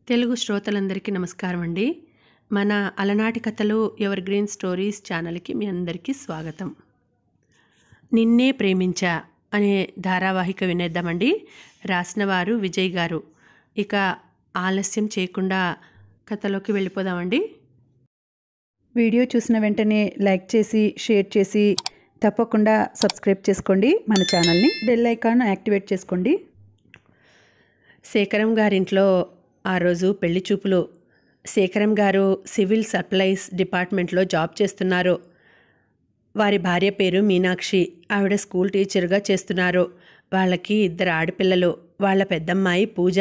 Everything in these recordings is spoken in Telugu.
తెలుగు శ్రోతలందరికీ నమస్కారం అండి. మన అలనాటి కథలు ఎవర్ గ్రీన్ స్టోరీస్ ఛానల్కి మీ అందరికీ స్వాగతం. నిన్నే ప్రేమించా అనే ధారావాహిక వినేద్దామండి. రాసిన వారు విజయ్ గారు. ఇక ఆలస్యం చేయకుండా కథలోకి వెళ్ళిపోదామండి. వీడియో చూసిన వెంటనే లైక్ చేసి షేర్ చేసి తప్పకుండా సబ్స్క్రైబ్ చేసుకోండి. మన ఛానల్ని బెల్ ఐకాన్ యాక్టివేట్ చేసుకోండి. శేఖరం గారింట్లో ఆ రోజు పెళ్లి చూపులు. శేఖరం గారు సివిల్ సప్లైస్ డిపార్ట్మెంట్లో జాబ్ చేస్తున్నారు. వారి భార్య పేరు మీనాక్షి. ఆవిడ స్కూల్ టీచర్గా చేస్తున్నారు. వాళ్ళకి 2 ఆడపిల్లలు. వాళ్ళ పెద్దమ్మాయి పూజ.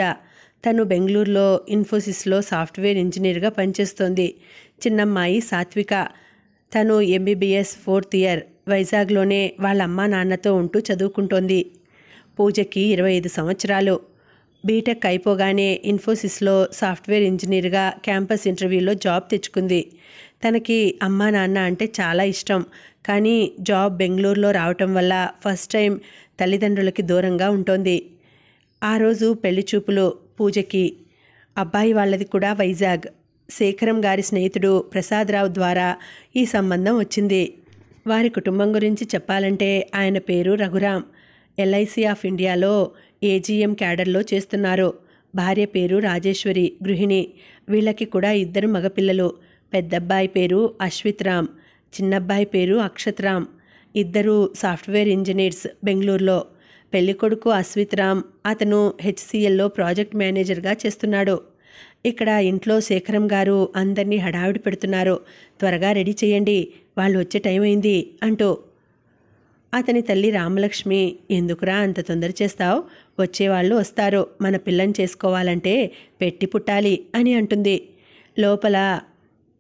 తను బెంగళూరులో ఇన్ఫోసిస్లో సాఫ్ట్వేర్ ఇంజనీర్గా పనిచేస్తోంది. చిన్నమ్మాయి సాత్విక. తను MBBS 4th ఇయర్ వైజాగ్లోనే వాళ్ళ అమ్మా నాన్నతో ఉంటూ చదువుకుంటోంది. పూజకి 25 సంవత్సరాలు. బీటెక్ అయిపోగానే ఇన్ఫోసిస్లో సాఫ్ట్వేర్ ఇంజనీర్గా క్యాంపస్ ఇంటర్వ్యూలో జాబ్ తెచ్చుకుంది. తనకి అమ్మా నాన్న అంటే చాలా ఇష్టం. కానీ జాబ్ బెంగళూరులో రావటం వల్ల ఫస్ట్ టైం తల్లిదండ్రులకి దూరంగా ఉంటోంది. ఆ రోజు పెళ్లి చూపులు పూజకి. అబ్బాయి వాళ్ళది కూడా వైజాగ్. శేఖరం గారి స్నేహితుడు ప్రసాదరావు ద్వారా ఈ సంబంధం వచ్చింది. వారి కుటుంబం గురించి చెప్పాలంటే ఆయన పేరు రఘురాం. LIC ఆఫ్ ఇండియాలో AGM క్యాడర్లో చేస్తున్నారు. భార్య పేరు రాజేశ్వరి, గృహిణి. వీళ్ళకి కూడా 2 మగపిల్లలు. పెద్దబ్బాయి పేరు అశ్విత్ రామ్, చిన్నబ్బాయి పేరు అక్షత్ రామ్. 2 సాఫ్ట్వేర్ ఇంజనీర్స్ బెంగళూరులో. పెళ్ళికొడుకు అశ్విత్ రామ్. అతను HCLలో ప్రాజెక్ట్ మేనేజర్గా చేస్తున్నాడు. ఇక్కడ ఇంట్లో శేఖరం గారు అందరినీ హడావిడి పెడుతున్నారు. త్వరగా రెడీ చేయండి, వాళ్ళు వచ్చే టైం అయింది అంటూ. అతని తల్లి రామలక్ష్మి, ఎందుకురా అంత తొందర చేస్తావు? వచ్చేవాళ్ళు వస్తారు. మన పిల్లని చేసుకోవాలంటే పెట్టి పుట్టాలి అని అంటుంది. లోపల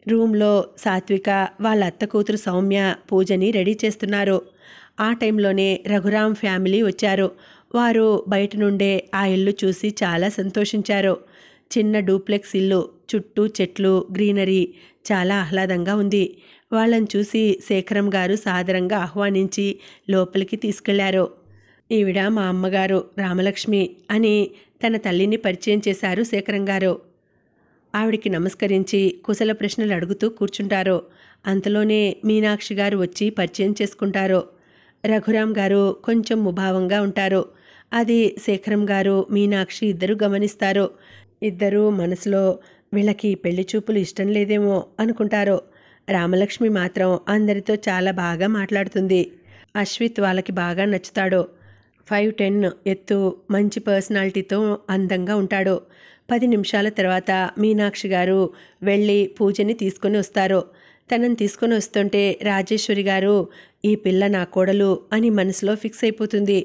రూమ్లో సాత్విక వాళ్ళ అత్త కూతురు సౌమ్య పూజని రెడీ చేస్తున్నారు. ఆ టైంలోనే రఘురాం ఫ్యామిలీ వచ్చారు. వారు బయట నుండే ఆ ఇల్లు చూసి చాలా సంతోషించారు. చిన్న డూప్లెక్స్ ఇల్లు, చుట్టూ చెట్లు, గ్రీనరీ, చాలా ఆహ్లాదంగా ఉంది. వాళ్ళని చూసి శేఖరం గారు సాదరంగా ఆహ్వానించి లోపలికి తీసుకెళ్లారు. ఈవిడ మా అమ్మగారు రామలక్ష్మి అని తన తల్లిని పరిచయం చేశారు శేఖరం గారు. ఆవిడికి నమస్కరించి కుశల ప్రశ్నలు అడుగుతూ కూర్చుంటారు. అంతలోనే మీనాక్షి గారు వచ్చి పరిచయం చేసుకుంటారు. రఘురాం గారు కొంచెం ముభావంగా ఉంటారు. అది శేఖరం గారు, మీనాక్షి 2 గమనిస్తారు. 2 మనసులో వీళ్ళకి పెళ్లి చూపులు ఇష్టం లేదేమో అనుకుంటారు. రామలక్ష్మి మాత్రం అందరితో చాలా బాగా మాట్లాడుతుంది. అశ్విత్ వాళ్ళకి బాగా నచ్చుతాడు. 5'10" ఎత్తు, మంచి పర్సనాలిటీతో అందంగా ఉంటాడు. 10 నిమిషాల తర్వాత మీనాక్షి గారు వెళ్ళి పూజని తీసుకొని వస్తారు. తనని తీసుకొని వస్తుంటే రాజేశ్వరి గారు, ఈ పిల్ల నా కోడలు అని మనసులో ఫిక్స్ అయిపోతుంది.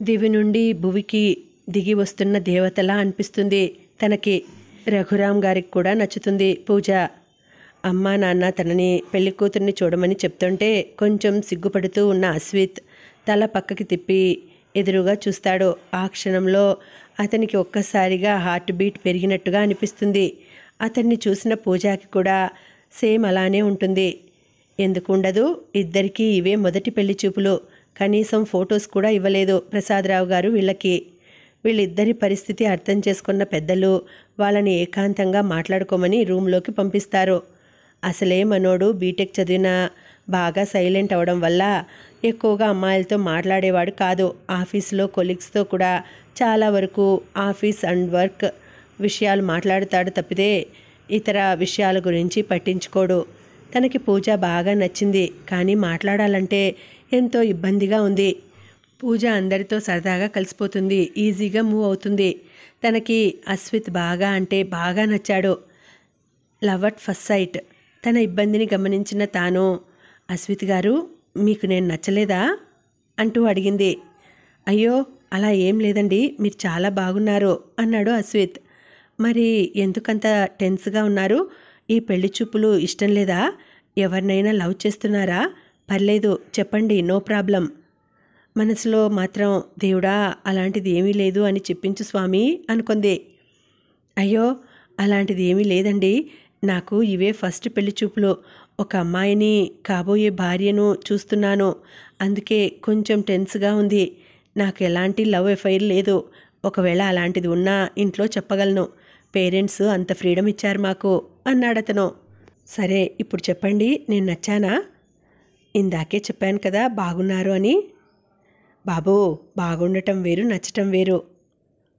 దివి నుండి భువికి దిగి వస్తున్న దేవతలా అనిపిస్తుంది తనకి. రఘురాం గారికి కూడా నచ్చుతుంది పూజ. అమ్మా నాన్న తనని పెళ్లి కూతుర్ని చూడమని చెప్తుంటే కొంచెం సిగ్గుపడుతూ ఉన్న అశ్విత్ తల పక్కకి తిప్పి ఎదురుగా చూస్తాడు. ఆ క్షణంలో అతనికి ఒక్కసారిగా హార్ట్ బీట్ పెరిగినట్టుగా అనిపిస్తుంది. అతన్ని చూసిన పూజకి కూడా సేమ్ అలానే ఉంటుంది. ఎందుకు ఉండదు? ఇద్దరికీ ఇవే మొదటి పెళ్లి చూపులు. కనీసం ఫొటోస్ కూడా ఇవ్వలేదు ప్రసాదరావు గారు వీళ్ళకి. వీళ్ళిద్దరి పరిస్థితి అర్థం చేసుకున్న పెద్దలు వాళ్ళని ఏకాంతంగా మాట్లాడుకోమని రూమ్లోకి పంపిస్తారు. అసలే మనోడు బీటెక్ చదివిన బాగా సైలెంట్ అవడం వల్ల ఎక్కువగా అమ్మాయిలతో మాట్లాడేవాడు కాదు. ఆఫీస్లో కొలీగ్స్తో కూడా చాలా వరకు ఆఫీస్ అండ్ వర్క్ విషయాలు మాట్లాడుతాడు తప్పితే ఇతర విషయాల గురించి పట్టించుకోడు. తనకి పూజ బాగా నచ్చింది. కానీ మాట్లాడాలంటే ఎంతో ఇబ్బందిగా ఉంది. పూజ అందరితో సరదాగా కలిసిపోతుంది, ఈజీగా మూవ్ అవుతుంది. తనకి అశ్విత్ బాగా అంటే బాగా నచ్చాడు. Love at first sight. తన ఇబ్బందిని గమనించిన తాను, అశ్విత్ గారు మీకు నేను నచ్చలేదా అంటూ అడిగింది. అయ్యో అలా ఏం లేదండి, మీరు చాలా బాగున్నారు అన్నాడు అశ్విత్. మరి ఎందుకంత టెన్స్గా ఉన్నారు? ఈ పెళ్లి చూపులు ఇష్టం లేదా? ఎవరినైనా లవ్ చేస్తున్నారా? పర్లేదు చెప్పండి, నో ప్రాబ్లం. మనసులో మాత్రం దేవుడా అలాంటిది ఏమీ లేదు అని చెప్పించు స్వామి అనుకుంది. అయ్యో అలాంటిది ఏమీ లేదండి, నాకు ఇవే ఫస్ట్ పెళ్లి చూపులు. ఒక అమ్మాయిని, కాబోయే భార్యను చూస్తున్నాను. అందుకే కొంచెం టెన్స్గా ఉంది. నాకు ఎలాంటి లవ్ ఎఫైర్ లేదు. ఒకవేళ అలాంటిది ఉన్నా ఇంట్లో చెప్పగలను. పేరెంట్స్ అంత ఫ్రీడమ్ ఇచ్చారు మాకు అన్నాడతను. సరే ఇప్పుడు చెప్పండి, నేను నచ్చానా? ఇందాకే చెప్పాను కదా బాగున్నారు అని. బాబూ, బాగుండటం వేరు, నచ్చటం వేరు.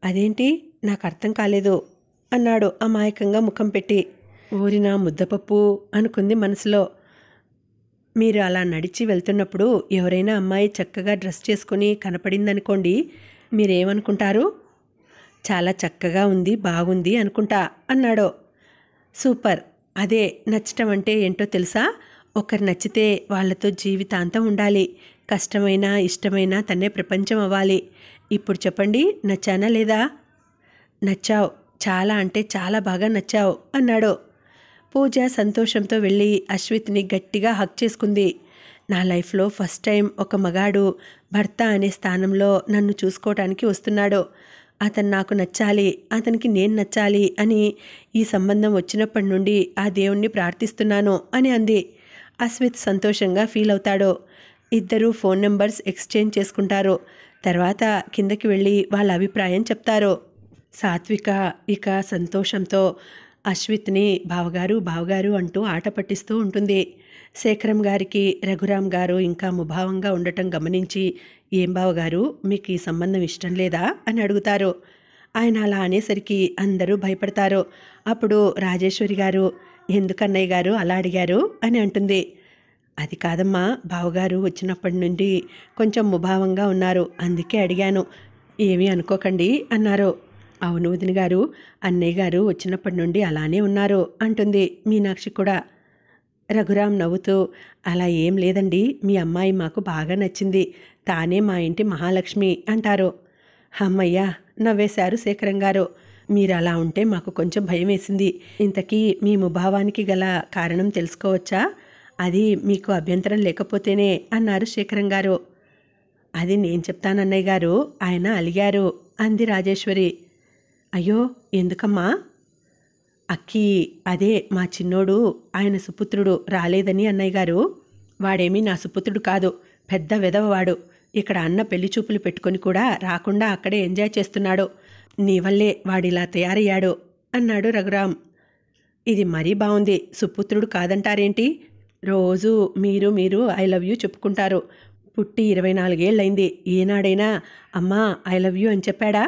అదేంటి, నాకు అర్థం కాలేదు అన్నాడు అమాయకంగా ముఖం పెట్టి. ఊరిన ముద్దపప్పు అనుకుంది మనసులో. మీరు అలా నడిచి వెళ్తున్నప్పుడు ఎవరైనా అమ్మాయి చక్కగా డ్రెస్ చేసుకుని కనపడిందనుకోండి, మీరేమనుకుంటారు? చాలా చక్కగా ఉంది, బాగుంది అనుకుంటా అన్నాడు. సూపర్. అదే నచ్చటం అంటే ఏంటో తెలుసా? ఒకరు నచ్చితే వాళ్ళతో జీవితాంతం ఉండాలి. కష్టమైనా ఇష్టమైనా తనే ప్రపంచం అవ్వాలి. ఇప్పుడు చెప్పండి, నచ్చానా లేదా? నచ్చావు, చాలా అంటే చాలా బాగా నచ్చావు అన్నాడు. పూజ సంతోషంతో వెళ్ళి అశ్విత్ని గట్టిగా హక్ చేసుకుంది. నా లైఫ్లో ఫస్ట్ టైం ఒక మగాడు భర్త అనే స్థానంలో నన్ను చూసుకోవటానికి వస్తున్నాడు. అతను నాకు నచ్చాలి, అతనికి నేను నచ్చాలి అని ఈ సంబంధం వచ్చినప్పటి నుండి ఆ దేవుణ్ణి ప్రార్థిస్తున్నాను అని అంది. అశ్విత్ సంతోషంగా ఫీల్ అవుతాడు. ఇద్దరూ ఫోన్ నెంబర్స్ ఎక్స్చేంజ్ చేసుకుంటారు. తర్వాత కిందకి వెళ్ళి వాళ్ళ అభిప్రాయం చెప్తారు. సాత్విక ఇక సంతోషంతో అశ్విత్ని బావగారు బావగారు అంటూ ఆట పట్టిస్తూ ఉంటుంది. శేఖరం గారికి రఘురామ్ గారు ఇంకా ముభావంగా ఉండటం గమనించి, ఏం బావగారు, మీకు ఈ సంబంధం ఇష్టం లేదా అని అడుగుతారు. ఆయన అలా అనేసరికి అందరూ భయపడతారు. అప్పుడు రాజేశ్వరి గారు, ఎందుకన్నయ్య గారు అలా అడిగారు అని అంటుంది. అది కాదమ్మా, బావగారు వచ్చినప్పటి నుండి కొంచెం ముభావంగా ఉన్నారు, అందుకే అడిగాను, ఏమీ అనుకోకండి అన్నారు. అవును వదిన గారు, అన్నయ్య గారు వచ్చినప్పటి నుండి అలానే ఉన్నారు అంటుంది మీనాక్షి కూడా. రఘురామ్ నవ్వుతూ, అలా ఏం లేదండి, మీ అమ్మాయి మాకు బాగా నచ్చింది, తానే మా ఇంటి మహాలక్ష్మి అంటారు. అమ్మయ్యా, నవ్వేశారు శేఖరం గారు. మీరు అలా ఉంటే మాకు కొంచెం భయం వేసింది. ఇంతకీ మీ ముభావానికి గల కారణం తెలుసుకోవచ్చా? అది మీకు అభ్యంతరం లేకపోతేనే అన్నారు శేఖరం గారు. అది నేను చెప్తానన్నయ్య గారు, ఆయన అలిగారు అంది రాజేశ్వరి. అయ్యో, ఎందుకమ్మా? అక్కి, అదే మా చిన్నోడు, ఆయన సుపుత్రుడు రాలేదని అన్నయ్య గారు. వాడేమీ నా సుపుత్రుడు కాదు, పెద్ద వెధవవాడు. ఇక్కడ అన్న పెళ్లి చూపులు పెట్టుకొని కూడా రాకుండా అక్కడే ఎంజాయ్ చేస్తున్నాడు. నీ వల్లే వాడిలా తయారయ్యాడు అన్నాడు రఘురామ్. ఇది మరీ బాగుంది, సుపుత్రుడు కాదంటారేంటి? రోజు మీరు ఐ లవ్ యూ చెప్పుకుంటారు. పుట్టి 24 ఏళ్ళైంది, ఏనాడైనా అమ్మా ఐ లవ్ యూ అని చెప్పాడా?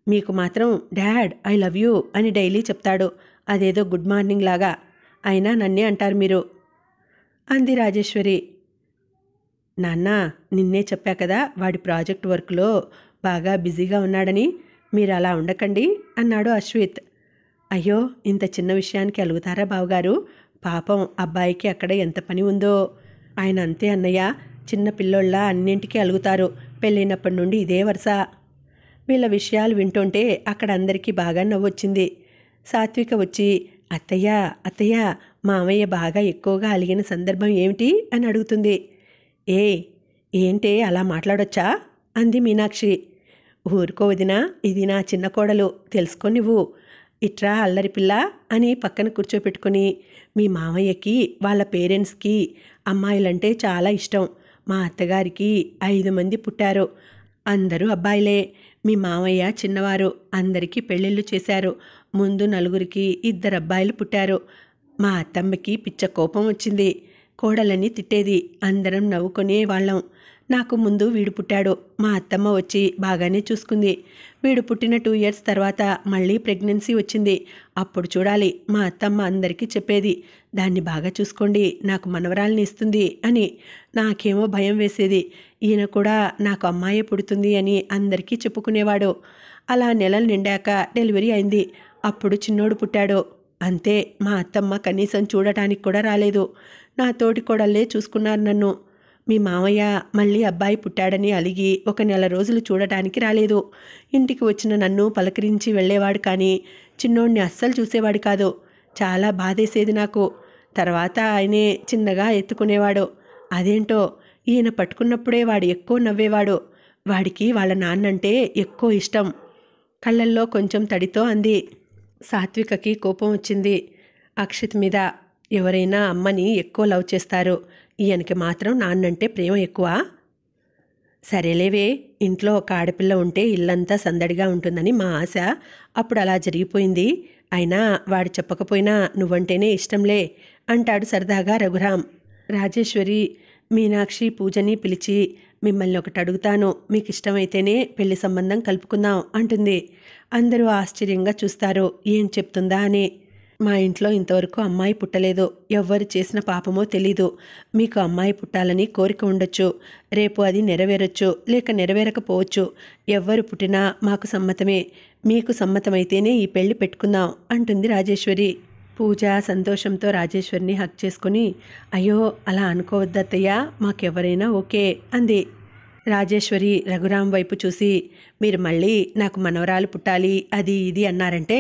మీకు మాత్రం డాడ్ ఐ లవ్ యూ అని డైలీ చెప్తాడు, అదేదో గుడ్ మార్నింగ్ లాగా. అయినా నన్నే అంటారు మీరు అంది రాజేశ్వరి. నాన్న, నిన్నే చెప్పా కదా వాడి ప్రాజెక్ట్ వర్క్లో బాగా బిజీగా ఉన్నాడని, మీరు అలా ఉండకండి అన్నాడు అశ్విత్. అయ్యో, ఇంత చిన్న విషయానికి అలుగుతారా బావగారు? పాపం అబ్బాయికి అక్కడ ఎంత పని ఉందో. ఆయన అంతే అన్నయ్య, చిన్న పిల్లోళ్ళ అన్నింటికీ అలుగుతారు. పెళ్ళైనప్పటి నుండి ఇదే వరుస. వీళ్ళ విషయాలు వింటుంటే అక్కడ అందరికీ బాగా నవ్వొచ్చింది. సాత్విక వచ్చి, అత్తయ్య అత్తయ్య, మామయ్య బాగా ఎక్కువగా అలిగిన సందర్భం ఏమిటి అని అడుగుతుంది. ఏంటే అలా మాట్లాడొచ్చా అంది మీనాక్షి. ఊరుకో వదినా, ఇది నా చిన్న కోడలు, తెలుసుకో నువ్వు. ఇట్రా అల్లరి పిల్ల అని పక్కన కూర్చోపెట్టుకుని, మీ మామయ్యకి వాళ్ళ పేరెంట్స్కి అమ్మాయిలంటే చాలా ఇష్టం. మా అత్తగారికి 5 మంది పుట్టారు, అందరూ అబ్బాయిలే. మీ మామయ్య చిన్నవారు, అందరికీ పెళ్ళిళ్ళు చేశారు. ముందు 4కి 2 అబ్బాయిలు పుట్టారు. మా అత్తమ్మకి పిచ్చ కోపం వచ్చింది, కోడలని తిట్టేది. అందరం నవ్వుకునే వాళ్ళం. నాకు ముందు వీడు పుట్టాడు. మా అత్తమ్మ వచ్చి బాగానే చూసుకుంది. వీడు పుట్టిన 2 ఇయర్స్ తర్వాత మళ్ళీ ప్రెగ్నెన్సీ వచ్చింది. అప్పుడు చూడాలి, మా అత్తమ్మ అందరికీ చెప్పేది, దాన్ని బాగా చూసుకోండి, నాకు మనవరాల్ని ఇస్తుంది అని. నాకేమో భయం వేసేది. ఈయన కూడా నాకు అమ్మాయి పుడుతుంది అని అందరికీ చెప్పుకునేవాడు. అలా నెలలు నిండాక డెలివరీ అయింది. అప్పుడు చిన్నోడు పుట్టాడు. అంతే, మా అత్తమ్మ కనీసం చూడటానికి కూడా రాలేదు. నా తోటి కోడళ్ళే చూసుకున్నారు నన్ను. మీ మామయ్య మళ్ళీ అబ్బాయి పుట్టాడని అలిగి 1 నెల రోజులు చూడటానికి రాలేదు. ఇంటికి వచ్చిన నన్ను పలకరించి వెళ్ళేవాడు, కానీ చిన్నోడిని అస్సలు చూసేవాడు కాదు. చాలా బాధేసేది నాకు. తర్వాత ఆయనే చిన్నగా ఎత్తుకునేవాడు. అదేంటో, ఈయన పట్టుకున్నప్పుడే వాడు ఎక్కువ నవ్వేవాడు. వాడికి వాళ్ళ నాన్నంటే ఎక్కువ ఇష్టం. కళ్ళల్లో కొంచెం తడితో అంది. సాత్వికకి కోపం వచ్చింది అక్షిత్ మీద. ఎవరైనా అమ్మని ఎక్కువ లవ్ చేస్తారు, ఈయనకి మాత్రం నాన్నంటే ప్రేమ ఎక్కువ. సరేలేవే, ఇంట్లో ఒక ఆడపిల్ల ఉంటే ఇల్లంతా సందడిగా ఉంటుందని మా ఆశ. అప్పుడు అలా జరిగిపోయింది. అయినా వాడు చెప్పకపోయినా నువ్వంటేనే ఇష్టంలే అంటాడు సరదాగా రఘురాం. రాజేశ్వరి మీనాక్షి పూజని పిలిచి మిమ్మల్ని ఒకటి అడుగుతాను, మీకు ఇష్టమైతేనే పెళ్లి సంబంధం కలుపుకుందాం అంటుంది. అందరూ ఆశ్చర్యంగా చూస్తారు ఏం చెప్తుందా అని. మా ఇంట్లో ఇంతవరకు అమ్మాయి పుట్టలేదు. ఎవ్వరు చేసిన పాపమో తెలీదు. మీకు అమ్మాయి పుట్టాలని కోరిక ఉండొచ్చు. రేపు అది నెరవేరొచ్చు, లేక నెరవేరకపోవచ్చు. ఎవ్వరు పుట్టినా మాకు సమ్మతమే. మీకు సమ్మతమైతేనే ఈ పెళ్లి పెట్టుకుందాం అంటుంది రాజేశ్వరి. పూజ సంతోషంతో రాజేశ్వరిని హక్ చేసుకుని, అయ్యో అలా అనుకోవద్దత్తయ్యా, మాకెవరైనా ఓకే అంది. రాజేశ్వరి రఘురాం వైపు చూసి, మీరు మళ్ళీ నాకు మనవరాలు పుట్టాలి అది ఇది అన్నారంటే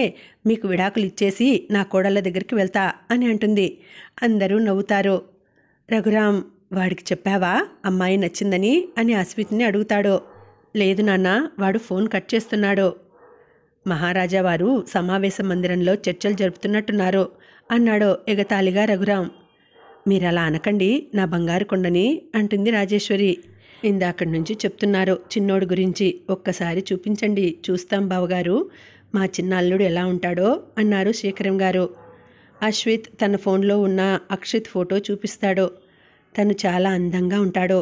మీకు విడాకులు ఇచ్చేసి నా కోడళ్ళ దగ్గరికి వెళ్తా అని అంటుంది. అందరూ నవ్వుతారు. రఘురాం, వాడికి చెప్పావా అమ్మాయి నచ్చిందని అని అశ్విత్ని అడుగుతాడు. లేదు నాన్న, వాడు ఫోన్ కట్ చేస్తున్నాడు. మహారాజా వారు సమావేశ మందిరంలో చర్చలు జరుపుతున్నట్టున్నారు అన్నాడు ఎగతాళిగా రఘురాం. మీరలా అనకండి నా బంగారు కొండని అంటుంది రాజేశ్వరి. ఇందాకడి నుంచి చెప్తున్నారు చిన్నోడు గురించి, ఒక్కసారి చూపించండి చూస్తాం బావగారు, మా చిన్న అల్లుడు ఎలా ఉంటాడో అన్నారు శేఖరం గారు. అశ్విత్ తన ఫోన్లో ఉన్న అక్షిత్ ఫోటో చూపిస్తాడు. తను చాలా అందంగా ఉంటాడు.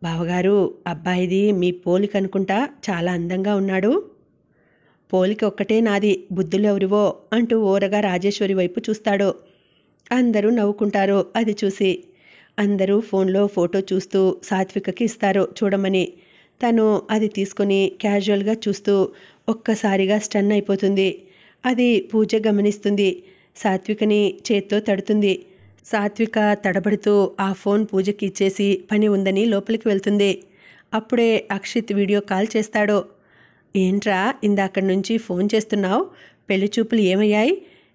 బావగారు, అబ్బాయిది మీ పోలిక అనుకుంటా, చాలా అందంగా ఉన్నాడు. పోలిక ఒక్కటే నాది, బుద్ధులు ఎవరివో అంటూ ఓరగా రాజేశ్వరి వైపు చూస్తాడు. అందరూ నవ్వుకుంటారు అది చూసి. అందరూ ఫోన్లో ఫోటో చూస్తూ సాత్వికకి ఇస్తారు చూడమని. తను అది తీసుకొని క్యాజువల్గా చూస్తూ ఒక్కసారిగా స్టన్ అయిపోతుంది. అది పూజ గమనిస్తుంది. సాత్వికని చేత్తో తడుతుంది. సాత్విక తడబడుతూ ఆ ఫోన్ పూజకి ఇచ్చేసి పని ఉందని లోపలికి వెళ్తుంది. అప్పుడే అక్షిత్ వీడియో కాల్ చేస్తాడు. ఏంట్రా ఇందాకడి నుంచి ఫోన్ చేస్తున్నావు, పెళ్లి చూపులు ఏమయ్యాయి,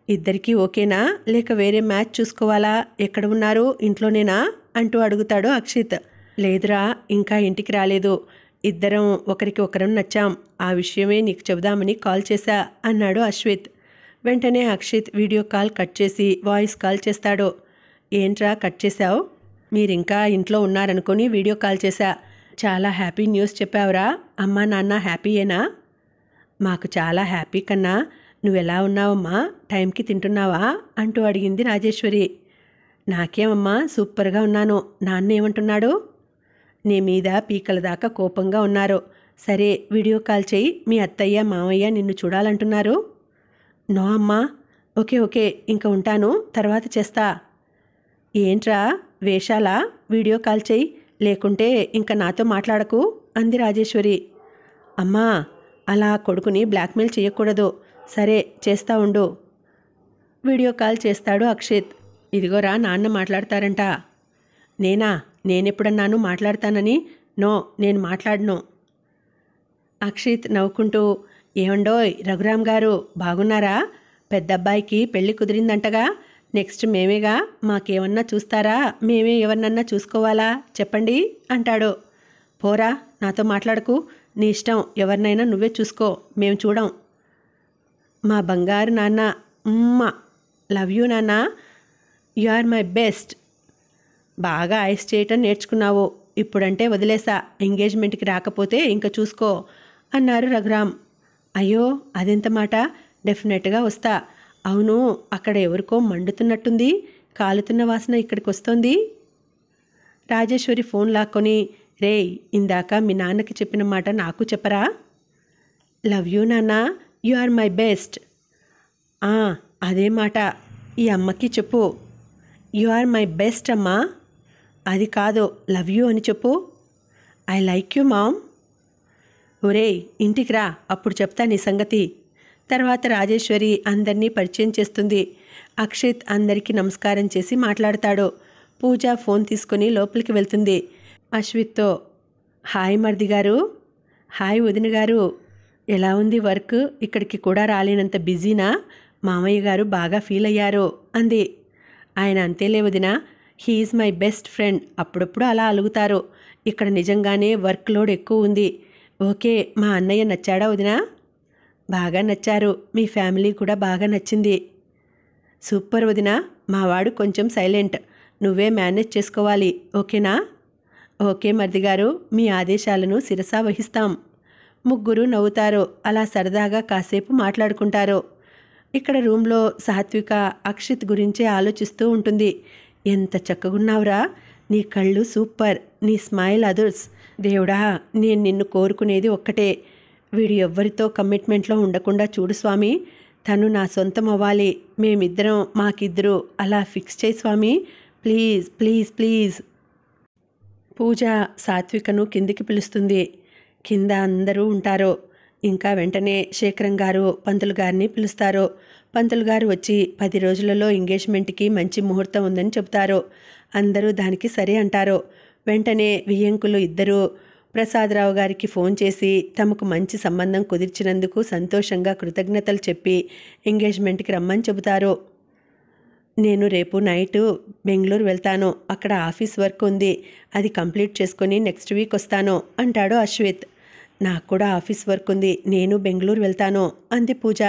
ఇద్దరికీ ఓకేనా లేక వేరే మ్యాచ్ చూసుకోవాలా, ఎక్కడ ఉన్నారు ఇంట్లోనేనా అంటూ అడుగుతాడు అక్షిత్. లేదురా, ఇంకా ఇంటికి రాలేదు, ఇద్దరం ఒకరికి ఒకరం నచ్చాం, ఆ విషయమే నీకు చెబుదామని కాల్ చేశా అన్నాడు అశ్విత్. వెంటనే అక్షిత్ వీడియో కాల్ కట్ చేసి వాయిస్ కాల్ చేస్తాడు. ఏంట్రా కట్ చేశావు, మీరింకా ఇంట్లో ఉన్నారనుకొని వీడియో కాల్ చేశా, చాలా హ్యాపీ న్యూస్ చెప్పావురా, అమ్మా నాన్న హ్యాపీయేనా? మాకు చాలా హ్యాపీ కన్నా, నువ్వెలా ఉన్నావమ్మా, టైంకి తింటున్నావా అంటూ అడిగింది రాజేశ్వరి. నాకేమమ్మా సూపర్గా ఉన్నాను, నాన్న ఏమంటున్నాడు? నీ మీద పీకల దాకా కోపంగా ఉన్నారు. సరే వీడియో కాల్ చేయి, మీ అత్తయ్య మామయ్య నిన్ను చూడాలంటున్నారు. నో అమ్మా. ఓకే ఓకే, ఇంకా ఉంటాను, తర్వాత చేస్తా. ఏంట్రా వేషాలా, వీడియో కాల్ చేయి, లేకుంటే ఇంకా నాతో మాట్లాడకు అంది రాజేశ్వరి. అమ్మా అలా కొడుకుని బ్లాక్మెయిల్ చేయకూడదు. సరే చేస్తా ఉండు. వీడియో కాల్ చేస్తాడు అక్షిత్. ఇదిగోరా నాన్న మాట్లాడతారంట. నేనెప్పుడన్నాను మాట్లాడతానని? నో, నేను మాట్లాడను. అక్షిత్ నవ్వుకుంటూ, ఏమండోయ్ రఘురాం గారు, బాగున్నారా? పెద్దబ్బాయికి పెళ్ళి కుదిరిందంటగా, నెక్స్ట్ మేమేగా, మాకేమన్నా చూస్తారా, మేమే ఎవరినన్నా చూసుకోవాలా చెప్పండి అంటాడు. పోరా నాతో మాట్లాడకు, నీ ఇష్టం, ఎవరినైనా నువ్వే చూసుకో, మేము చూడం. మా బంగారు నాన్న, లవ్ యూ నాన్న, యు ఆర్ మై బెస్ట్. బాగా ఐస్ చేయటం నేర్చుకున్నావు, ఇప్పుడంటే వదిలేసా, ఎంగేజ్మెంట్కి రాకపోతే ఇంకా చూసుకో అన్నారు రఘురాం. అయ్యో అదెంత మాట, డెఫినెట్గా వస్తా. అవును, అక్కడ ఎవరికో మండుతున్నట్టుంది, కాలుతున్న వాసన ఇక్కడికి వస్తోంది. రాజేశ్వరి ఫోన్ లాక్కొని, రేయ్ ఇందాక మీ నాన్నకి చెప్పిన మాట నాకు చెప్పరా? లవ్ యూ నాన్న, యు ఆర్ మై బెస్ట్. అదే మాట ఈ అమ్మకి చెప్పు. యు ఆర్ మై బెస్ట్ అమ్మా. అది కాదు, లవ్ యూ అని చెప్పు. I like you mom. ఒరేయ్ ఇంటికి రా, అప్పుడు చెప్తా నీ సంగతి. తర్వాత రాజేశ్వరి అందరినీ పరిచయం చేస్తుంది. అక్షిత్ అందరికీ నమస్కారం చేసి మాట్లాడతాడు. పూజ ఫోన్ తీసుకొని లోపలికి వెళ్తుంది. అశ్విత్తో, హాయ్ మర్ది గారు. హాయ్ వదిన గారు. ఎలా ఉంది వర్క్, ఇక్కడికి కూడా రాలేనంత బిజీనా? మామయ్య గారు బాగా ఫీల్ అయ్యారు అంది. ఆయన అంతేలే వదిన, హీఈస్ మై బెస్ట్ ఫ్రెండ్, అప్పుడప్పుడు అలా అలుగుతారు. ఇక్కడ నిజంగానే వర్క్ లోడ్ ఎక్కువ ఉంది. ఓకే, మా అన్నయ్య నచ్చాడా వదినా? బాగా నచ్చారు, మీ ఫ్యామిలీ కూడా బాగా నచ్చింది. సూపర్ వదిన, మావాడు కొంచెం సైలెంట్, నువ్వే మేనేజ్ చేసుకోవాలి, ఓకేనా? ఓకే మర్ది గారు, మీ ఆదేశాలను శిరసా వహిస్తాం. ముగ్గురు నవ్వుతారు. అలా సరదాగా కాసేపు మాట్లాడుకుంటారు. ఇక్కడ రూమ్లో సాత్విక అక్షిత్ గురించే ఆలోచిస్తూ ఉంటుంది. ఎంత చక్కగున్నావురా, నీ కళ్ళు సూపర్, నీ స్మైల్ అదర్స్. దేవుడా, నేను నిన్ను కోరుకునేది ఒక్కటే, వీడు ఎవ్వరితో కమిట్మెంట్లో ఉండకుండా చూడు స్వామి, తను నా సొంతం అవ్వాలి, మేమిద్దరం మాకిద్దరు అలా ఫిక్స్ చేయి స్వామి, ప్లీజ్ ప్లీజ్ ప్లీజ్. పూజ సాత్వికను కిందికి పిలుస్తుంది. కింద అందరూ ఉంటారు. ఇంకా వెంటనే శేఖరం గారు పంతులు గారిని పిలుస్తారు. పంతులు గారు వచ్చి 10 రోజులలో ఎంగేజ్మెంట్కి మంచి ముహూర్తం ఉందని చెబుతారు. అందరూ దానికి సరే అంటారు. వెంటనే వియ్యంకులు ఇద్దరూ ప్రసాదరావు గారికి ఫోన్ చేసి తమకు మంచి సంబంధం కుదిర్చినందుకు సంతోషంగా కృతజ్ఞతలు చెప్పి ఎంగేజ్మెంట్కి రమ్మని చెబుతారు. నేను రేపు నైటు బెంగళూరు వెళ్తాను, అక్కడ ఆఫీస్ వర్క్ ఉంది, అది కంప్లీట్ చేసుకొని నెక్స్ట్ వీక్ వస్తాను అంటాడు అశ్విత్. నాకు కూడా ఆఫీస్ వర్క్ ఉంది, నేను బెంగళూరు వెళ్తాను అంది పూజ.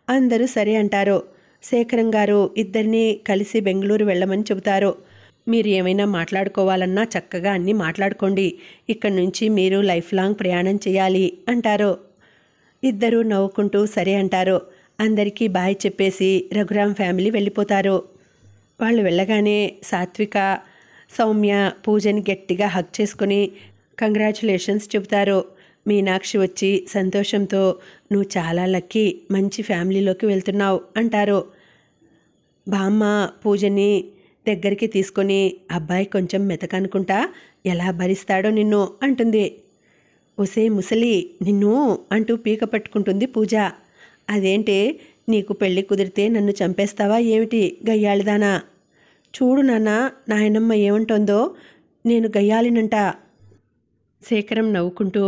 అందరూ సరే అంటారు. శేఖరం గారు ఇద్దరినీ కలిసి బెంగళూరు వెళ్ళమని చెబుతారు. మీరు ఏమైనా మాట్లాడుకోవాలన్నా చక్కగా అన్నీ మాట్లాడుకోండి, ఇక్కడి నుంచి మీరు లైఫ్ లాంగ్ ప్రయాణం చేయాలి అంటారు. ఇద్దరూ నవ్వుకుంటూ సరే అంటారు. అందరికీ బాయ్ చెప్పేసి రఘురామ్ ఫ్యామిలీ వెళ్ళిపోతారు. వాళ్ళు వెళ్ళగానే సాత్విక, సౌమ్య పూజని గట్టిగా హగ్ చేసుకుని కంగ్రాచులేషన్స్ చెబుతారు. మీనాక్షి వచ్చి సంతోషంతో నువ్వు చాలా లక్కీ, మంచి ఫ్యామిలీలోకి వెళ్తున్నావు అంటారు. బామ్మ పూజని దగ్గరికి తీసుకొని అబ్బాయి కొంచెం మెతకనుకుంటా, ఎలా భరిస్తాడో నిన్ను అంటుంది. ఒసే ముసలి నిన్ను అంటూ పీక పట్టుకుంటుంది పూజ. అదేంటే, నీకు పెళ్ళి కుదిరితే నన్ను చంపేస్తావా ఏమిటి గయ్యాళిదానా? చూడు నాన్న, నాయనమ్మ ఏమంటోందో, నేను గయ్యాలినంట. శేఖరం నవ్వుకుంటూ,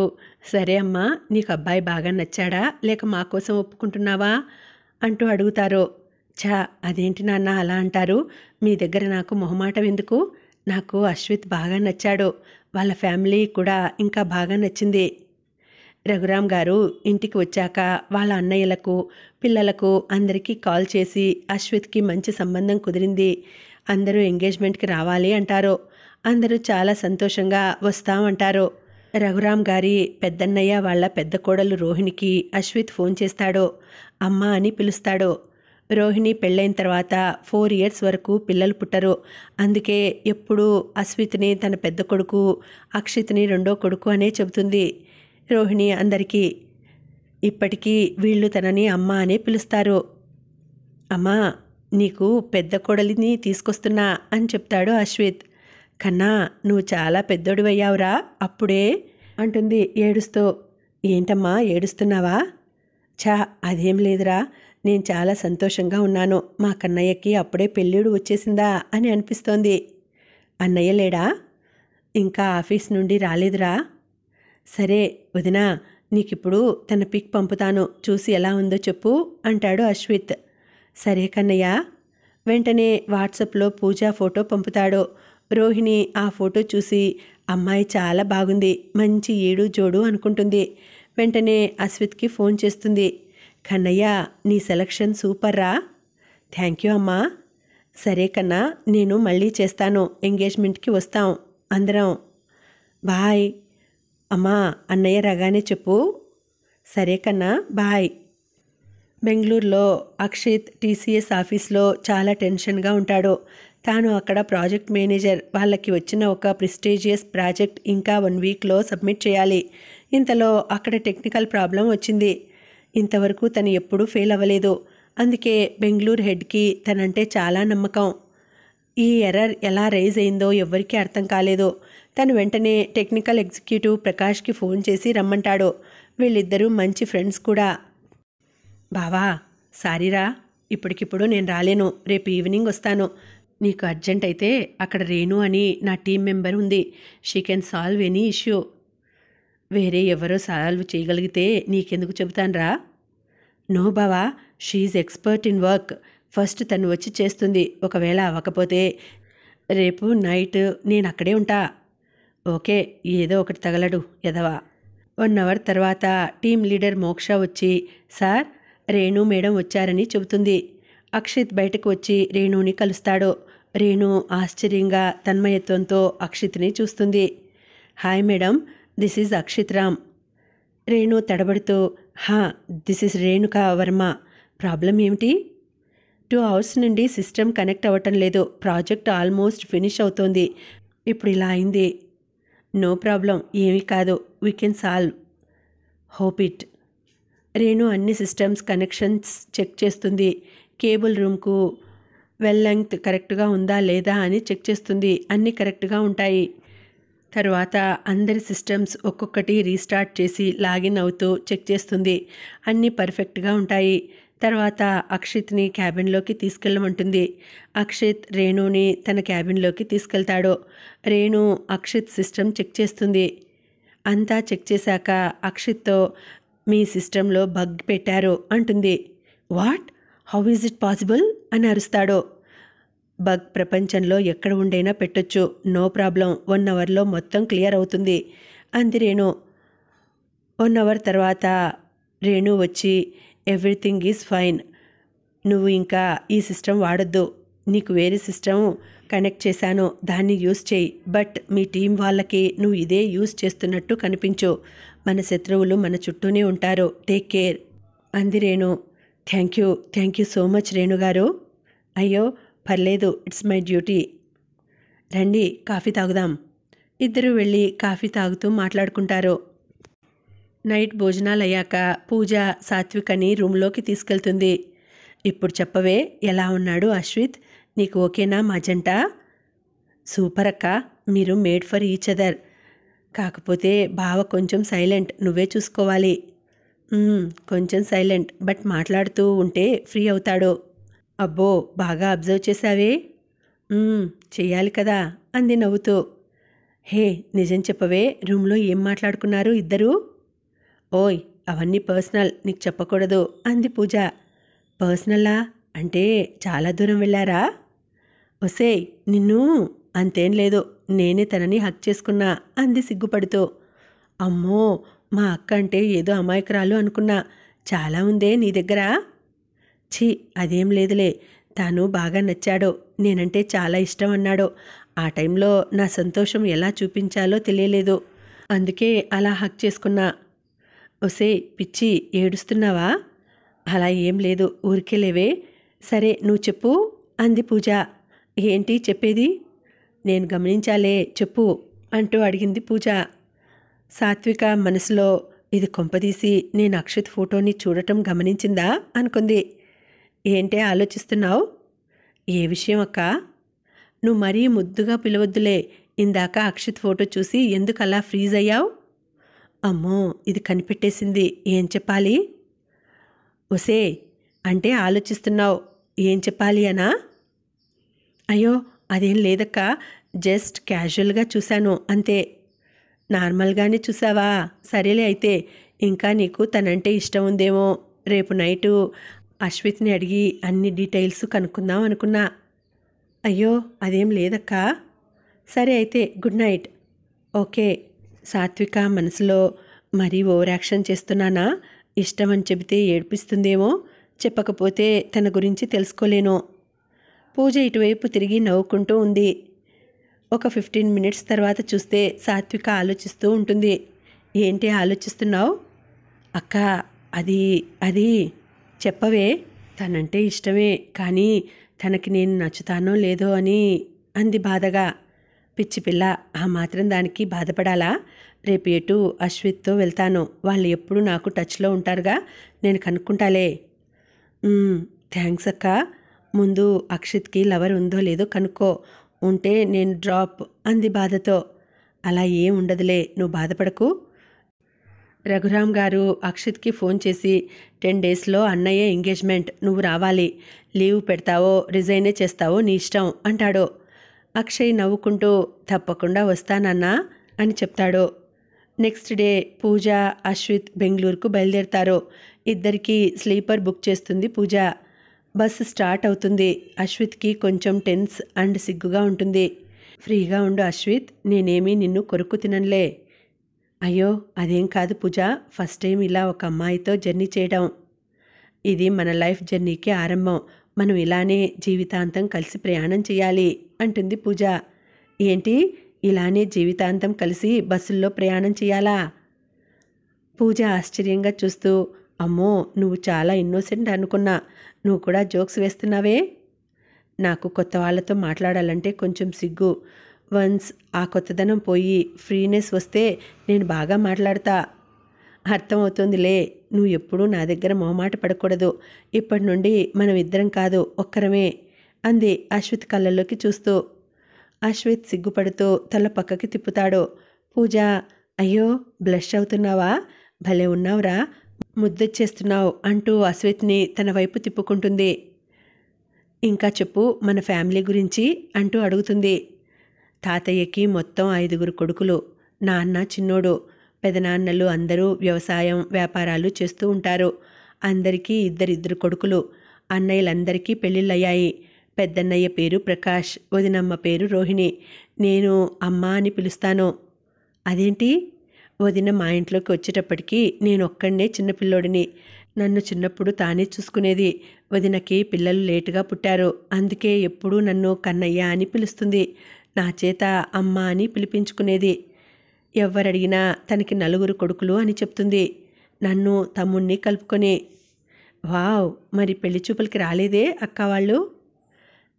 సరే అమ్మా, నీకు అబ్బాయి బాగా నచ్చాడా లేక మా కోసం ఒప్పుకుంటున్నావా అంటూ అడుగుతారు. ఛా, అదేంటి నాన్న అలా అంటారు, మీ దగ్గర నాకు మొహమాటం ఎందుకు? నాకు అశ్విత్ బాగా నచ్చాడు, వాళ్ళ ఫ్యామిలీ కూడా ఇంకా బాగా నచ్చింది. రఘురామ్ గారు ఇంటికి వచ్చాక వాళ్ళ అన్నయ్యలకు పిల్లలకు అందరికీ కాల్ చేసి అశ్విత్కి మంచి సంబంధం కుదిరింది, అందరూ ఎంగేజ్మెంట్కి రావాలి అంటారు. అందరూ చాలా సంతోషంగా వస్తామంటారు. రఘురామ్ గారి పెద్దన్నయ్య వాళ్ళ పెద్ద కోడలు రోహిణికి అశ్విత్ ఫోన్ చేస్తాడు. అమ్మ అని పిలుస్తాడు. రోహిణి పెళ్ళైన తర్వాత 4 years వరకు పిల్లలు పుట్టరు. అందుకే ఎప్పుడూ అశ్విత్ని తన పెద్ద కొడుకు, అక్షిత్ని రెండో కొడుకు అనే చెబుతుంది రోహిణి అందరికీ. ఇప్పటికీ వీళ్ళు తనని అమ్మ అనే పిలుస్తారు. అమ్మా, నీకు పెద్ద కోడలిని తీసుకొస్తున్నా అని చెప్తాడు అశ్విత్. కన్నా, నువ్వు చాలా పెద్దోడివయ్యావురా అప్పుడే అంటుంది ఏడుస్తూ. ఏంటమ్మా ఏడుస్తున్నావా? ఛా, అదేం లేదురా, నేను చాలా సంతోషంగా ఉన్నాను, మా కన్నయ్యకి అప్పుడే పెళ్ళిడు వచ్చేసిందా అని అనిపిస్తోంది. అన్నయ్య లేడా? ఇంకా ఆఫీస్ నుండి రాలేదురా? సరే వదినా, నీకిప్పుడు తన పిక్ పంపుతాను, చూసి ఎలా ఉందో చెప్పు అంటాడు అశ్విత్. సరే కన్నయ్య. వెంటనే వాట్సాప్లో పూజ ఫోటో పంపుతాడు. రోహిణి ఆ ఫోటో చూసి అమ్మాయి చాలా బాగుంది, మంచి ఈడు జోడు అనుకుంటుంది. వెంటనే అశ్విత్కి ఫోన్ చేస్తుంది. కన్నయ్య, నీ సెలక్షన్ సూపర్ రా. థ్యాంక్ యూ అమ్మా. సరే కన్నా, నేను మళ్ళీ చేస్తాను, ఎంగేజ్మెంట్కి వస్తాం అందరం. బాయ్. అమ్మా, అన్నయ్య రాగానే చెప్పు. సరే కన్నా, బాయ్. బెంగళూరులో అక్షిత్ టీసీఎస్ ఆఫీస్లో చాలా టెన్షన్గా ఉంటాడు. తాను అక్కడ ప్రాజెక్ట్ మేనేజర్, వాళ్ళకి వచ్చిన ఒక ప్రెస్టీజియస్ ప్రాజెక్ట్ ఇంకా 1 weekలో సబ్మిట్ చేయాలి. ఇంతలో అక్కడ టెక్నికల్ ప్రాబ్లం వచ్చింది. ఇంతవరకు తను ఎప్పుడూ ఫెయిల్ అవ్వలేదు. అందుకే బెంగళూరు హెడ్కి తనంటే చాలా నమ్మకం. ఈ ఎర్రర్ ఎలా రైజ్ అయిందో ఎవ్వరికీ అర్థం కాలేదు. తను వెంటనే టెక్నికల్ ఎగ్జిక్యూటివ్ ప్రకాష్కి ఫోన్ చేసి రమ్మంటాడు. వీళ్ళిద్దరూ మంచి ఫ్రెండ్స్ కూడా. బావా, సారీరా, ఇప్పటికిప్పుడు నేను రాలేను, రేపు ఈవినింగ్ వస్తాను. నీకు అర్జెంట్ అయితే అక్కడ రేణు అని నా టీం మెంబర్ ఉంది, she can solve any issue. వేరే ఎవరో సాల్వ్ చేయగలిగితే నీకెందుకు చెబుతానురా? నో బావా, she expert in work. First తను వచ్చి చేస్తుంది, ఒకవేళ అవ్వకపోతే రేపు నైట్ నేను అక్కడే ఉంటా. ఓకే, ఏదో ఒకటి తగలడు ఎదవా. 1 hour తర్వాత టీం లీడర్ మోక్ష వచ్చి సార్, రేణు మేడం వచ్చారని చెబుతుంది. అక్షిత్ బయటకు వచ్చి రేణుని కలుస్తాడు. రేణు ఆశ్చర్యంగా తన్మయత్వంతో అక్షిత్ని చూస్తుంది. Hi madam, this is Akshit Ram. Renu తడబడుతూ, హా, this is Renuka Varma, problem ఏమిటి? 2 అవర్స్ నుండి సిస్టమ్ కనెక్ట్ అవ్వటం లేదు. ప్రాజెక్ట్ ఆల్మోస్ట్ ఫినిష్ అవుతోంది. ఇప్పుడు ఇలా అయింది. నో ప్రాబ్లం, ఏమీ కాదు. We can solve. Hope it. Renu అన్ని సిస్టమ్స్ కనెక్షన్స్ చెక్ చేస్తుంది. కేబుల్ రూమ్కు వెల్ లెంగ్త్ కరెక్ట్గా ఉందా లేదా అని చెక్ చేస్తుంది. అన్నీ కరెక్ట్గా ఉంటాయి. తర్వాత అందరి సిస్టమ్స్ ఒక్కొక్కటి రీస్టార్ట్ చేసి లాగిన్ అవుతూ చెక్ చేస్తుంది. అన్నీ పర్ఫెక్ట్గా ఉంటాయి. తర్వాత అక్షిత్ని క్యాబిన్లోకి తీసుకెళ్ళమంటుంది. అక్షిత్ రేణుని తన క్యాబిన్లోకి తీసుకెళ్తాడు. రేణు అక్షిత్ సిస్టమ్ చెక్ చేస్తుంది. అంతా చెక్ చేశాక అక్షిత్తో మీ సిస్టంలో బగ్ పెట్టారు అంటుంది. What? How is it possible అని అరుస్తాడు. బగ్ ప్రపంచంలో ఎక్కడ ఉండైనా పెట్టొచ్చు. No problem. 1 అవర్లో మొత్తం క్లియర్ అవుతుంది అంది రేణు. 1 అవర్ తర్వాత రేణు వచ్చి ఎవ్రీథింగ్ ఈజ్ ఫైన్. నువ్వు ఇంకా ఈ సిస్టమ్ వాడొద్దు. నీకు వేరే సిస్టమ్ కనెక్ట్ చేశాను, దాన్ని యూజ్ చేయి. బట్ మీ టీం వాళ్ళకి నువ్వు ఇదే యూజ్ చేస్తున్నట్టు కనిపించు. మన శత్రువులు మన చుట్టూనే ఉంటారు. టేక్ కేర్ అంది Renu. Thank you so much రేణుగారు. అయ్యో పర్లేదు, ఇట్స్ మై డ్యూటీ. రండి కాఫీ తాగుదాం. ఇద్దరు వెళ్ళి కాఫీ తాగుతూ మాట్లాడుకుంటారు. నైట్ భోజనాలు అయ్యాక పూజ సాత్వికని రూమ్లోకి తీసుకెళ్తుంది. ఇప్పుడు చెప్పవే, ఎలా ఉన్నాడు అశ్విత్? నీకు ఓకేనా మా జంట? సూపర్ అక్క, మీరు మేడ్ ఫర్ ఈచ్ అదర్. కాకపోతే బావ కొంచెం సైలెంట్, నువ్వే చూసుకోవాలి. కొంచెం సైలెంట్, బట్ మాట్లాడుతూ ఉంటే ఫ్రీ అవుతాడు. అబ్బో బాగా అబ్జర్వ్ చేశావే. చెయ్యాలి కదా అంది నవ్వుతూ. హే నిజం చెప్పవే, రూమ్లో ఏం మాట్లాడుకున్నారు ఇద్దరు? ఓయ్ అవన్నీ పర్సనల్, నీకు చెప్పకూడదు అంది పూజ. పర్సనలా? అంటే చాలా దూరం వెళ్ళారా? ఒసేయ్ నిన్ను. అంతేం లేదు, నేనే తనని హక్ చేసుకున్నా అంది సిగ్గుపడుతూ. అమ్మో, మా అక్క అంటే ఏదో అమాయకురాలు అనుకున్నా. చాలా ఉందే నీ దగ్గర. ఛీ అదేం లేదులే, తాను బాగా నచ్చాడు, నేనంటే చాలా ఇష్టం అన్నాడు. ఆ టైంలో నా సంతోషం ఎలా చూపించాలో తెలియలేదు, అందుకే అలా హక్ చేసుకున్నా. ఒసే పిచ్చి, ఏడుస్తున్నావా? అలా ఏం లేదు, ఊరికే లేవే. సరే నువ్వు చెప్పు అంది పూజ. ఏంటి చెప్పేది? నేను గమనించాలే, చెప్పు అంటూ అడిగింది పూజ. సాత్విక మనసులో ఇది కొంపదీసి నేను అక్షిత్ ఫోటోని చూడటం గమనించిందా అనుకుంది. ఏంటే ఆలోచిస్తున్నావు? ఏ విషయం అక్క? నువ్వు మరీ ముద్దుగా పిలవద్దులే. ఇందాక అక్షిత్ ఫోటో చూసి ఎందుకు అలా ఫ్రీజ్ అయ్యావు? అమ్మో, ఇది కనిపెట్టేసింది. ఏం చెప్పాలి? ఒసే అంటే ఆలోచిస్తున్నావు, ఏం చెప్పాలి అనా? అయ్యో అదేం లేదక్క, జస్ట్ క్యాజువల్గా చూశాను అంతే. నార్మల్గానే చూసావా? సరేలే అయితే, ఇంకా నీకు తనంటే ఇష్టం ఉందేమో. రేపు నైటు అశ్విత్ని అడిగి అన్ని డీటెయిల్స్ కనుక్కుందాం అనుకున్నా. అయ్యో అదేం లేదక్క. సరే అయితే గుడ్ నైట్. ఓకే. సాత్విక మనసులో మరీ ఓవర్ యాక్షన్ చేస్తున్నానా? ఇష్టం అని చెబితే ఏడ్పిస్తుందేమో, చెప్పకపోతే తన గురించి తెలుసుకోలేను. పూజ ఇటువైపు తిరిగి నవ్వుకుంటూ ఉంది. ఒక 15 మినిట్స్ తర్వాత చూస్తే సాత్విక ఆలోచిస్తూ ఉంటుంది. ఏంటి ఆలోచిస్తున్నావు? అక్క అది చెప్పవే. తనంటే ఇష్టమే, కానీ తనకి నేను నచ్చుతానో లేదో అని అంది బాధగా. పిచ్చి పిల్ల, ఆ మాత్రం దానికి బాధపడాలా? రేపు ఎటు అశ్విత్తో వెళ్తాను. వాళ్ళు ఎప్పుడు నాకు టచ్లో ఉంటారుగా, నేను కనుక్కుంటాలే. థ్యాంక్స్ అక్క. ముందు అక్షిత్కి లవర్ ఉందో లేదో కనుక్కో. ఉంటే నేను డ్రాప్ అంది బాధతో. అలా ఏం ఉండదులే, నువ్వు బాధపడకు. రఘురామ్ గారు అక్షిత్కి ఫోన్ చేసి 10 డేస్లో అన్నయ్య ఎంగేజ్మెంట్, నువ్వు రావాలి. లీవ్ పెడతావో రిజైనే చేస్తావో నీ ఇష్టం అంటాడు. అక్షయ్ నవ్వుకుంటూ తప్పకుండా వస్తానన్నా అని చెప్తాడు. నెక్స్ట్ డే పూజ అశ్విత్ బెంగళూరుకు బయలుదేరుతారు. ఇద్దరికీ స్లీపర్ బుక్ చేస్తుంది పూజ. బస్సు స్టార్ట్ అవుతుంది. అశ్విత్కి కొంచెం టెన్స్ అండ్ సిగ్గుగా ఉంటుంది. ఫ్రీగా ఉండు అశ్విత్, నేనేమీ నిన్ను కొరుకు తిననులే. అయ్యో అదేం కాదు పూజ, ఫస్ట్ టైం ఇలా ఒక అమ్మాయితో జర్నీ చేయడం. ఇది మన లైఫ్ జర్నీకి ఆరంభం. మనం ఇలానే జీవితాంతం కలిసి ప్రయాణం చేయాలి అంటుంది పూజ. ఏంటి, ఇలానే జీవితాంతం కలిసి బస్సుల్లో ప్రయాణం చేయాలా? పూజ ఆశ్చర్యంగా చూస్తూ అమ్మో, నువ్వు చాలా ఇన్నోసెంట్ అనుకున్నా. నువ్వు కూడా జోక్స్ వేస్తున్నావే. నాకు కొత్త వాళ్ళతో మాట్లాడాలంటే కొంచెం సిగ్గు. వన్స్ ఆ కొత్తదనం పోయి ఫ్రీనెస్ వస్తే నేను బాగా మాట్లాడతా. అర్థమవుతోందిలే. నువ్వు ఎప్పుడూ నా దగ్గర మొహమాట పడకూడదు. ఇప్పటి నుండి మనం ఇద్దరం కాదు, ఒక్కరమే అంది అశ్విత్ కళ్ళల్లోకి చూస్తూ. అశ్విత్ సిగ్గుపడుతూ తల పక్కకి తిప్పుతాడు. పూజ, అయ్యో బ్లష్ అవుతున్నావా? భలే ఉన్నావురా, ముద్దొచ్చేస్తున్నావు అంటూ అశ్విత్ని తన వైపు తిప్పుకుంటుంది. ఇంకా చెప్పు మన ఫ్యామిలీ గురించి అంటూ అడుగుతుంది. తాతయ్యకి మొత్తం 5 కొడుకులు. నాన్న చిన్నోడు. పెదనాన్నలు అందరూ వ్యవసాయం వ్యాపారాలు చేస్తూ ఉంటారు. అందరికీ ఇద్దరిద్దరు కొడుకులు. అన్నయ్యలందరికీ పెళ్ళిళ్ళయ్యాయి. పెద్దన్నయ్య పేరు ప్రకాష్, వదినమ్మ పేరు రోహిణి. నేను అమ్మ అని పిలుస్తాను. అదేంటి? వదిన మా ఇంట్లోకి వచ్చేటప్పటికి నేను ఒక్కడే చిన్నపిల్లోడిని. నన్ను చిన్నప్పుడు తానే చూసుకునేది. వదినకి పిల్లలు లేటుగా పుట్టారు. అందుకే ఎప్పుడూ నన్ను కన్నయ్య అని పిలుస్తుంది. నా చేత అమ్మ అని పిలిపించుకునేది. ఎవరడిగినా తనకి 4 కొడుకులు అని చెప్తుంది, నన్ను తమ్ముణ్ణి కలుపుకొని. వావ్, మరి పెళ్లి చూపులకి రాలేదే అక్క వాళ్ళు?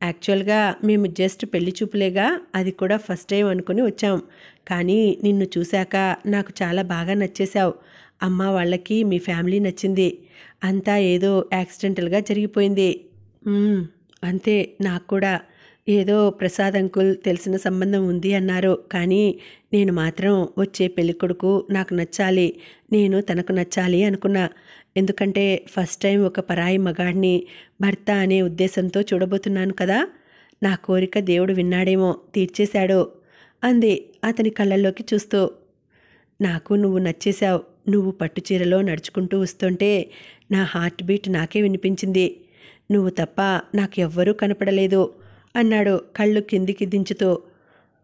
యాక్చువల్గా మేము జస్ట్ పెళ్లి చూపులేగా, అది కూడా ఫస్ట్ టైం అనుకుని వచ్చాం. కానీ నిన్ను చూశాక నాకు చాలా బాగా నచ్చేశావు. అమ్మ వాళ్ళకి మీ ఫ్యామిలీ నచ్చింది. అంతా ఏదో యాక్సిడెంటల్గా జరిగిపోయింది. అంతే, నాకు కూడా. ఏదో ప్రసాద్ అంకుల్ తెలిసిన సంబంధం ఉంది అన్నారు. కానీ నేను మాత్రం వచ్చే పెళ్ళికొడుకు నాకు నచ్చాలి, నేను తనకు నచ్చాలి అనుకున్నా. ఎందుకంటే ఫస్ట్ టైం ఒక పరాయి మగాడిని భర్త అనే ఉద్దేశంతో చూడబోతున్నాను కదా. నా కోరిక దేవుడు విన్నాడేమో, తీర్చేశాడు అంది అతని కళ్ళల్లోకి చూస్తూ. నాకు నువ్వు నచ్చేశావు. నువ్వు పట్టుచీరలో నడుచుకుంటూ వస్తుంటే నా హార్ట్ బీట్ నాకే వినిపించింది. నువ్వు తప్ప నాకు ఎవ్వరూ కనపడలేదు అన్నాడు కళ్ళు కిందికి దించుతూ.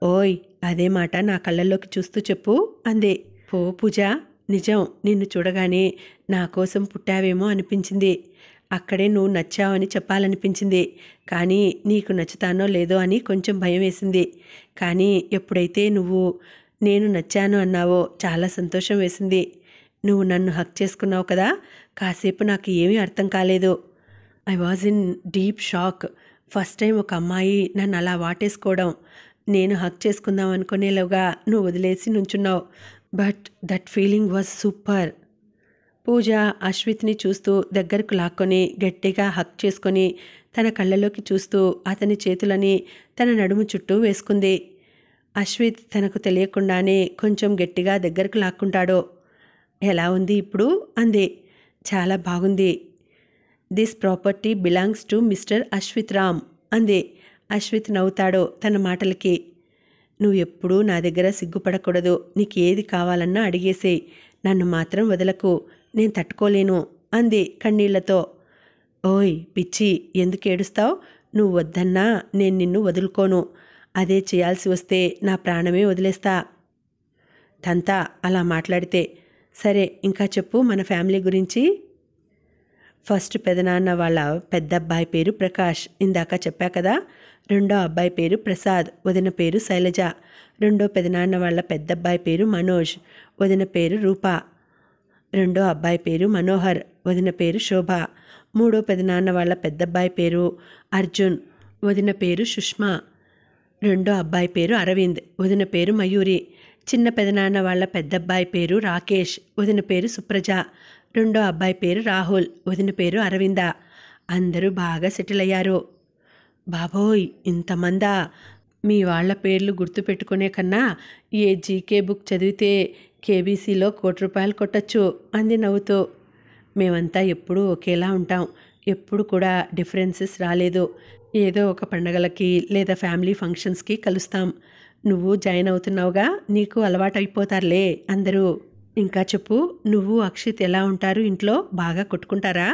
ఓయ్, అదే మాట నా కళ్ళల్లోకి చూస్తూ చెప్పు అంది. ఓ పూజ, నిజం, నిన్ను చూడగానే నా కోసం పుట్టావేమో అనిపించింది. అక్కడే నువ్వు నచ్చావని చెప్పాలనిపించింది. కానీ నీకు నచ్చుతానో లేదో అని కొంచెం భయం వేసింది. కానీ ఎప్పుడైతే నువ్వు నేను నచ్చాను అన్నావో చాలా సంతోషం వేసింది. నువ్వు నన్ను హక్ చేసుకున్నావు కదా, కాసేపు నాకు ఏమీ అర్థం కాలేదు. I was in deep shock. First time ఒక అమ్మాయి నన్ను అలా వాటేసుకోవడం. నేను హక్ చేసుకుందాం అనుకునేలోగా నువ్వు వదిలేసి నుంచున్నావు. But that feeling was super. Pooja అశ్విత్ని చూస్తూ దగ్గరకు లాక్కొని గట్టిగా హక్ చేసుకొని తన కళ్ళలోకి చూస్తూ అతని చేతులని తన నడుము చుట్టూ వేసుకుంది. అశ్విత్ తనకు తెలియకుండానే కొంచెం గట్టిగా దగ్గరకు లాక్కుంటాడు. ఎలా ఉంది ఇప్పుడు అంది. చాలా బాగుంది. This property belongs to mister Ashwith Ram అంది. అశ్విత్ నవ్వుతాడు తన మాటలకి. నువ్వు ఎప్పుడూ నా దగ్గర సిగ్గుపడకూడదు. నీకు ఏది కావాలన్నా అడిగేసేయ్, నన్ను మాత్రం వదలకు, నేను తట్టుకోలేను అంది కన్నీళ్లతో. ఓయ్ పిచ్చి, ఎందుకు ఏడుస్తావు? నువ్వు వద్దన్నా నేను నిన్ను వదులుకోను. అదే చేయాల్సి వస్తే నా ప్రాణమే వదిలేస్తా. తంతా అలా మాట్లాడితే. సరే, ఇంకా చెప్పు మన ఫ్యామిలీ గురించి. ఫస్ట్ పెదనాన్న వాళ్ళ పెద్ద అబ్బాయి పేరు ప్రకాష్, ఇందాక చెప్పా కదా. రెండో అబ్బాయి పేరు ప్రసాద్, వదిన పేరు శైలజ. రెండో పెదనాన్న వాళ్ళ పెద్ద అబ్బాయి పేరు మనోజ్, వదిన పేరు రూప. రెండో అబ్బాయి పేరు మనోహర్, వదిన పేరు శోభ. మూడో పెదనాన్న వాళ్ళ పెద్దబ్బాయి పేరు అర్జున్, వదిన పేరు సుష్మా. రెండో అబ్బాయి పేరు అరవింద్, వదిన పేరు మయూరి. చిన్న పెదనాన్న వాళ్ళ పెద్దబ్బాయి పేరు రాకేష్, వదిన పేరు సుప్రజ. రెండో అబ్బాయి పేరు రాహుల్, వదిన పేరు అరవింద. అందరూ బాగా సెటిల్ అయ్యారు. బాబోయ్, ఇంతమందా! మీ వాళ్ళ పేర్లు గుర్తుపెట్టుకునే కన్నా ఏ జీకే బుక్ చదివితే కేబీసీలో ₹1,00,00,000 కొట్టచ్చు అంది నవ్వుతూ. మేమంతా ఎప్పుడూ ఒకేలా ఉంటాం. ఎప్పుడు కూడా డిఫరెన్సెస్ రాలేదు. ఏదో ఒక పండగలకి లేదా ఫ్యామిలీ ఫంక్షన్స్కి కలుస్తాం. నువ్వు జాయిన్ అవుతున్నావుగా, నీకు అలవాటు అయిపోతారులే అందరూ. ఇంకా చెప్పు, నువ్వు అక్షిత్ ఎలా ఉంటారు ఇంట్లో? బాగా కొట్టుకుంటారా?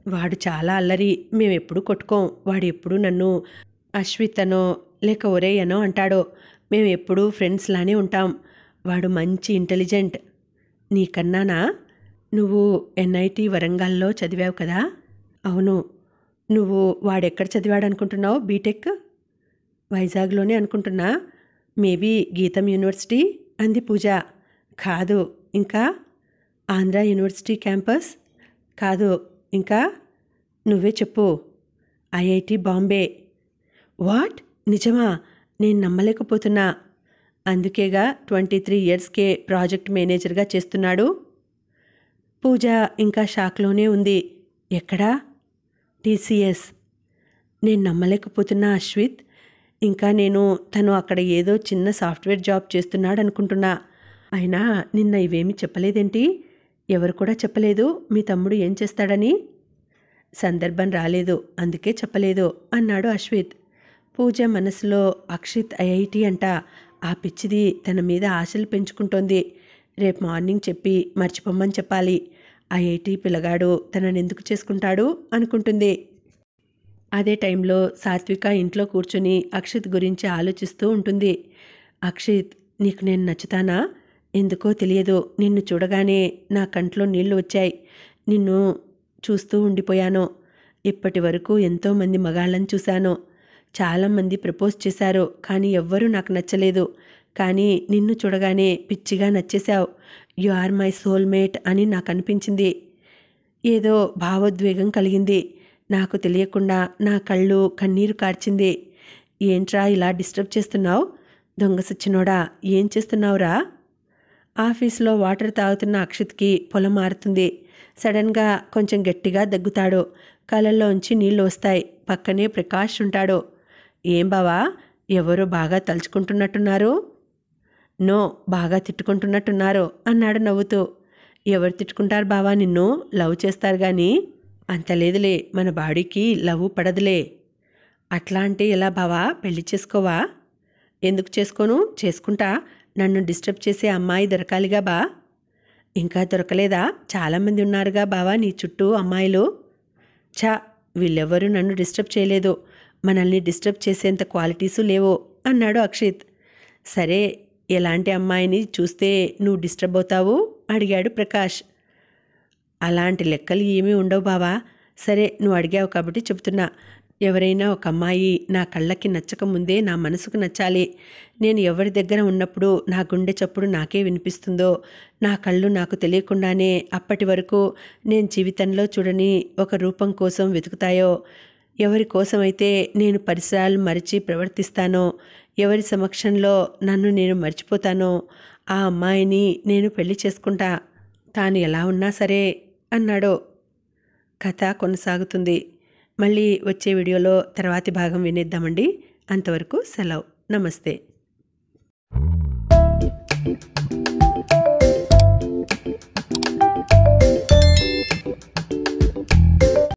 వాడు చాలా అల్లరి. మేమెప్పుడు కొట్టుకోం. వాడు ఎప్పుడూ నన్ను అశ్విత్ అనో లేక ఒరేయ్ అనో అంటాడు. మేము ఎప్పుడూ ఫ్రెండ్స్ లానే ఉంటాం. వాడు మంచి ఇంటెలిజెంట్. నీకన్నానా? నువ్వు ఎన్ఐటి వరంగల్లో చదివావు కదా. అవును. నువ్వు వాడెక్కడ చదివాడనుకుంటున్నావు? బీటెక్ వైజాగ్లోనే అనుకుంటున్నా. మేబీ గీతం యూనివర్సిటీ అంది పూజ. కాదు, ఇంకా ఆంధ్ర యూనివర్సిటీ క్యాంపస్. కాదు, ఇంకా నువ్వే చెప్పు. ఐఐటి బాంబే. వాట్? నిజమా? నేను నమ్మలేకపోతున్నా. అందుకేగా 23 ఇయర్స్కే ప్రాజెక్ట్ మేనేజర్గా చేస్తున్నాడు. పూజ ఇంకా షాక్లోనే ఉంది. ఎక్కడా? టీసీఎస్. నేను నమ్మలేకపోతున్నా అశ్విత్. ఇంకా నేను తను అక్కడ ఏదో చిన్న సాఫ్ట్వేర్ జాబ్ చేస్తున్నాడు అనుకుంటున్నా. అయినా నిన్న ఇవేమీ చెప్పలేదేంటి? ఎవరు కూడా చెప్పలేదు మీ తమ్ముడు ఏం చేస్తాడని. సందర్భం రాలేదు, అందుకే చెప్పలేదు అన్నాడు అశ్విత్. పూజ మనసులో అక్షిత్ ఐఐటి అంట. ఆ పిచ్చిది తన మీద ఆశలు పెంచుకుంటోంది. రేపు మార్నింగ్ చెప్పి మర్చిపోమ్మని చెప్పాలి. ఐఐటి పిల్లగాడు తననెందుకు చేసుకుంటాడు అనుకుంటుంది. అదే టైంలో సాత్విక ఇంట్లో కూర్చుని అక్షిత్ గురించి ఆలోచిస్తూ ఉంటుంది. అక్షిత్, నీకు నేను నచ్చుతానా? ఎందుకో తెలియదు, నిన్ను చూడగానే నా కంట్లో నీళ్లు వచ్చాయి. నిన్ను చూస్తూ ఉండిపోయాను. ఇప్పటి వరకు ఎంతోమంది మగాళ్ళని చూశాను. చాలామంది ప్రపోజ్ చేశారు, కానీ ఎవ్వరూ నాకు నచ్చలేదు. కానీ నిన్ను చూడగానే పిచ్చిగా నచ్చేశావు. యు ఆర్ మై సోల్మేట్ అని నాకు అనిపించింది. ఏదో భావోద్వేగం కలిగింది. నాకు తెలియకుండా నా కళ్ళు కన్నీరు కార్చింది. ఏంట్రా ఇలా డిస్టర్బ్ చేస్తున్నావు? దొంగ సచ్చినోడా, ఏం చేస్తున్నావురా? ఆఫీస్లో వాటర్ తాగుతున్న అక్షిత్కి పొలం మారుతుంది. సడన్గా కొంచెం గట్టిగా దగ్గుతాడు. కళ్ళల్లోంచి నీళ్లు వస్తాయి. పక్కనే ప్రకాష్ ఉంటాడు. ఏం బావా, ఎవరో బాగా తలుచుకుంటున్నట్టున్నారు? నో, బాగా తిట్టుకుంటున్నట్టున్నారు అన్నాడు నవ్వుతూ. ఎవరు తిట్టుకుంటారు బావా? నిన్ను లవ్ చేస్తారు కానీ. అంత లేదులే, మన బాడీకి లవ్ పడదులే. అట్లా అంటే ఎలా బావా? పెళ్లి చేసుకోవా? ఎందుకు చేసుకోను? చేసుకుంటా. నన్ను డిస్టర్బ్ చేసే అమ్మాయి దొరకాలిగా బా. ఇంకా దొరకలేదా? చాలామంది ఉన్నారుగా బావా నీ చుట్టూ అమ్మాయిలు. ఛా, వీళ్ళెవ్వరూ నన్ను డిస్టర్బ్ చేయలేదు. మనల్ని డిస్టర్బ్ చేసేంత క్వాలిటీసు లేవు అన్నాడు అక్షిత్. సరే, ఎలాంటి అమ్మాయిని చూస్తే నువ్వు డిస్టర్బ్ అవుతావు అడిగాడు ప్రకాష్. అలాంటి లెక్కలు ఏమీ ఉండవు బావా. సరే, నువ్వు అడిగావు కాబట్టి చెప్తున్నా. ఎవరైనా ఒక అమ్మాయి నా కళ్ళకి నచ్చక ముందే నా మనసుకు నచ్చాలి. నేను ఎవరి దగ్గర ఉన్నప్పుడు నా గుండె చప్పుడు నాకే వినిపిస్తుందో, నా కళ్ళు నాకు తెలియకుండానే అప్పటి వరకు నేను జీవితంలో చూడని ఒక రూపం కోసం వెతుకుతాయో, ఎవరి కోసమైతే నేను పరిసరాలు మరిచి ప్రవర్తిస్తానో, ఎవరి సమక్షంలో నన్ను నేను మర్చిపోతానో ఆ అమ్మాయిని నేను పెళ్లి చేసుకుంటా. తాను ఎలా ఉన్నా సరే అన్నాడు. కథ కొనసాగుతుంది. మళ్ళీ వచ్చే వీడియోలో తర్వాతి భాగం వినేద్దామండి. అంతవరకు సెలవు. నమస్తే.